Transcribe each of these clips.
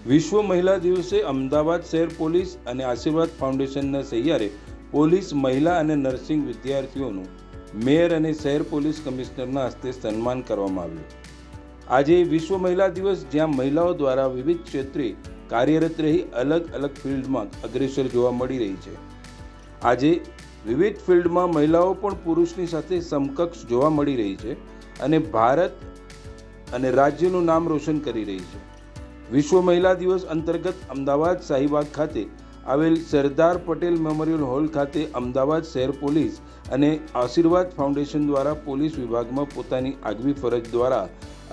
વિશ્વ મહિલા દિવસે અમદાવાદ શહેર પોલીસ અને આશીર્વાદ ફાઉન્ડેશનના સહિયારે પોલીસ મહિલા અને નર્સિંગ વિદ્યાર્થીઓનું મેયર અને શહેર પોલીસ કમિશનરના હસ્તે સન્માન કરવામાં આવ્યું। આજે વિશ્વ મહિલા દિવસ, જ્યાં મહિલાઓ દ્વારા વિવિધ ક્ષેત્રે કાર્યરત રહી અલગ અલગ ફિલ્ડમાં અગ્રેસર જોવા મળી રહી છે। આજે વિવિધ ફિલ્ડમાં મહિલાઓ પણ પુરુષની સાથે સમકક્ષ જોવા મળી રહી છે અને ભારત અને રાજ્યનું નામ રોશન કરી રહી છે। વિશ્વ મહિલા દિવસ અંતર્ગત અમદાવાદ શાહીબાગ ખાતે આવેલ સરદાર પટેલ મેમોરિયલ હોલ ખાતે અમદાવાદ શહેર પોલીસ અને આશીર્વાદ ફાઉન્ડેશન દ્વારા પોલીસ વિભાગમાં પોતાની આગવી ફરજ દ્વારા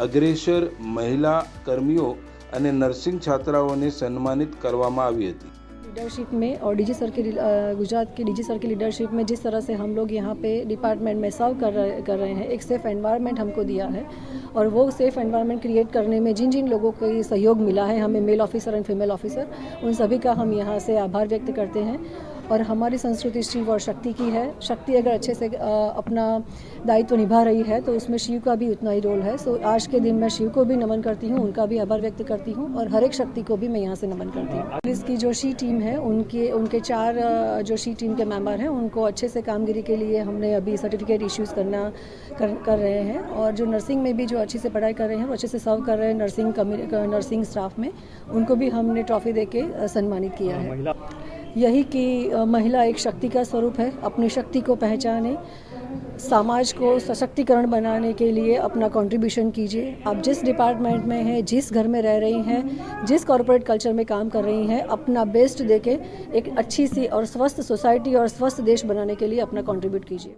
અગ્રેસર મહિલા કર્મીઓ અને નર્સિંગ છાत्राओं સન્માનિત કરવામાં આવી હતી। लीडरशिप में और डीजी सर की गुजरात के डीजी सर की लीडरशिप में जिस तरह से हम लोग यहाँ पे डिपार्टमेंट में सर्व कर रहे हैं, एक सेफ़ एनवायरनमेंट हमको दिया है और वो सेफ़ एनवायरनमेंट क्रिएट करने में जिन जिन लोगों को सहयोग मिला है, हमें male officer and female officer, उन सभी का हम यहाँ से आभार व्यक्त करते हैं। और हमारी संस्कृति शिव और शक्ति की है। शक्ति अगर अच्छे से अपना दायित्व निभा रही है तो उसमें शिव का भी उतना ही रोल है। सो आज के दिन मैं शिव को भी नमन करती हूँ, उनका भी आभार व्यक्त करती हूँ और हर एक शक्ति को भी मैं यहाँ से नमन करती हूँ। पुलिस की जो शी टीम है, उनके 4 जो शी टीम के मेंबर हैं, उनको अच्छे से कामगिरी के लिए हमने अभी सर्टिफिकेट इश्यूज़ कर रहे हैं। और जो नर्सिंग में भी जो अच्छे से पढ़ाई कर रहे हैं, वो अच्छे से सर्व कर रहे हैं नर्सिंग स्टाफ में, उनको भी हमने ट्रॉफी दे के सम्मानित किया है। यही कि महिला एक शक्ति का स्वरूप है। अपनी शक्ति को पहचाने, समाज को सशक्तिकरण बनाने के लिए अपना कंट्रीब्यूशन कीजिए। आप जिस डिपार्टमेंट में हैं, जिस घर में रह रही हैं, जिस कॉर्पोरेट कल्चर में काम कर रही हैं, अपना बेस्ट देके एक अच्छी सी और स्वस्थ सोसाइटी और स्वस्थ देश बनाने के लिए अपना कंट्रीब्यूट कीजिए।